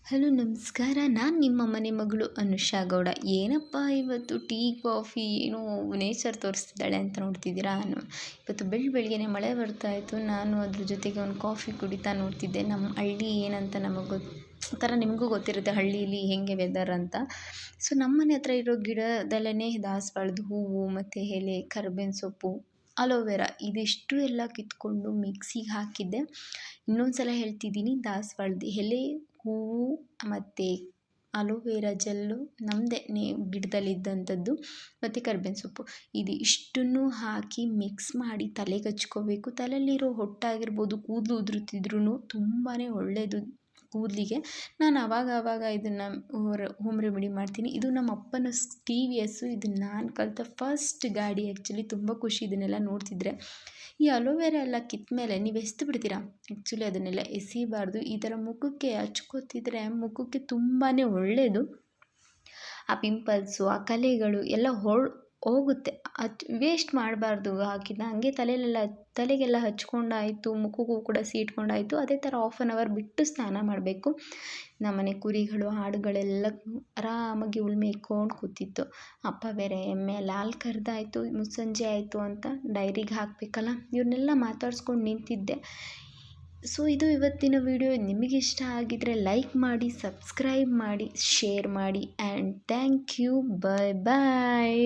Hello ನಮಸ್ಕಾರ. ನಾನು ನಿಮ್ಮ ಮನೆ ಮಗಳು ಅನುಷಾ ಗೌಡ. ಏನಪ್ಪ ಇವತ್ತು ಟೀ ಕಾಫಿ ಏನೋ ನೇಚರ್ ತೋರಿಸ್ತಿದ್ದಾಳೆ ಅಂತ ನೋಡ್ತಿದ್ದೀರಾ. ಇವತ್ತು ಬೆಳಗ್ಗೆನೆ ಮಳೆ ಬರ್ತಾಯಿತ್ತು. ನಾನು ಅದ್ರ ಜೊತೆಗೆ ಒಂದು ಕಾಫಿ ಕುಡಿತಾ ನೋಡ್ತಿದ್ದೆ. ನಮ್ಮ ಹಳ್ಳಿ ಏನಂತ ನಮಗೆ ಥರ ನಿಮಗೂ ಗೊತ್ತಿರುತ್ತೆ ಹಳ್ಳಿಯಲ್ಲಿ ಹೇಗೆ ವೆದರ್ ಅಂತ. ಸೊ ನಮ್ಮ ಮನೆ ಹತ್ರ ಇರೋ ಗಿಡದಲ್ಲೇ ದಾಸವಾಳದ ಹೂವು ಮತ್ತು ಎಲೆ, ಕರ್ಬೇವಿನ ಸೊಪ್ಪು, ಅಲೋವೆರಾ ಇದಿಷ್ಟು ಎಲ್ಲ ಕಿತ್ಕೊಂಡು ಮಿಕ್ಸಿಗೆ ಹಾಕಿದ್ದೆ. ಇನ್ನೊಂದು ಸಲ ಹೇಳ್ತಿದ್ದೀನಿ, ದಾಸವಾಳದ ಎಲೆ, ಹೂವು ಮತ್ತು ಅಲೋವೆರಾ ಜೆಲ್ಲು ನಮ್ಮದೇ ಗಿಡದಲ್ಲಿದ್ದಂಥದ್ದು ಮತ್ತು ಕರ್ಬೇವಿನ ಸೊಪ್ಪು ಇಷ್ಟನ್ನು ಹಾಕಿ ಮಿಕ್ಸ್ ಮಾಡಿ ತಲೆಗೆ ಹಚ್ಕೋಬೇಕು. ತಲೆಯಲ್ಲಿರೋ ಹೊಟ್ಟಾಗಿರ್ಬೋದು, ಕೂದಲು ಉದುರುತ್ತಿದ್ರೂ ತುಂಬಾ ಒಳ್ಳೆಯದು ಕೂದಲಿಗೆ. ನಾನು ಆವಾಗ ಇದನ್ನು ಹೋಮ್ ರೆಮಿಡಿ ಮಾಡ್ತೀನಿ. ಇದು ನಮ್ಮ ಅಪ್ಪನ TVS. ಇದು ನಾನು ಕಲಿತ ಫಸ್ಟ್ ಗಾಡಿ ಆ್ಯಕ್ಚುಲಿ. ತುಂಬ ಖುಷಿ ಇದನ್ನೆಲ್ಲ ನೋಡ್ತಿದ್ರೆ. ಈ ಅಲೋವೆರಾ ಎಲ್ಲ ಕಿತ್ತ ಮೇಲೆ ನೀವು ಎಸ್ದು ಬಿಡ್ತೀರಾ. ಆ್ಯಕ್ಚುಲಿ ಅದನ್ನೆಲ್ಲ ಎಸಿಬಾರ್ದು. ಈ ಥರ ಮುಖಕ್ಕೆ ಹಚ್ಕೋತಿದ್ರೆ ಮುಖಕ್ಕೆ ತುಂಬಾ ಒಳ್ಳೆಯದು. ಆ ಪಿಂಪಲ್ಸು, ಆ ಕಲೆಗಳು ಎಲ್ಲ ಹೋಗುತ್ತೆ. ಅದು ವೇಸ್ಟ್ ಮಾಡಬಾರ್ದು. ಹಾಕಿದ ಹಾಗೆ ತಲೆಗೆಲ್ಲ ಹಚ್ಕೊಂಡಾಯಿತು, ಮುಖಕ್ಕೂ ಕೂಡ ಸೀಟ್ಕೊಂಡಾಯಿತು. ಅದೇ ಥರ 1/2 hour ಬಿಟ್ಟು ಸ್ನಾನ ಮಾಡಬೇಕು. ನಮ್ಮನೆ ಕುರಿಗಳು, ಆಡುಗಳೆಲ್ಲ ಆರಾಮಾಗಿ ಉಳುಮೆ ಇಕ್ಕೊಂಡು ಕೂತಿತ್ತು. ಅಪ್ಪ ಬೇರೆ ಎಮ್ಮೆ ಎಲ್ಲ ಹಾಲು ಕರೆದಾಯಿತು, ಮುಸ್ಸಂಜೆ ಆಯಿತು ಅಂತ ಡೈರಿಗೆ ಹಾಕಬೇಕಲ್ಲ, ಇವ್ರನ್ನೆಲ್ಲ ಮಾತಾಡ್ಸ್ಕೊಂಡು ನಿಂತಿದ್ದೆ. ಸೊ ಇದು ಇವತ್ತಿನ ವಿಡಿಯೋ. ನಿಮಗೆ ಇಷ್ಟ ಆಗಿದರೆ ಲೈಕ್ ಮಾಡಿ, ಸಬ್ಸ್ಕ್ರೈಬ್ ಮಾಡಿ, ಶೇರ್ ಮಾಡಿ ಆ್ಯಂಡ್ ಥ್ಯಾಂಕ್ ಯು. ಬಾಯ್.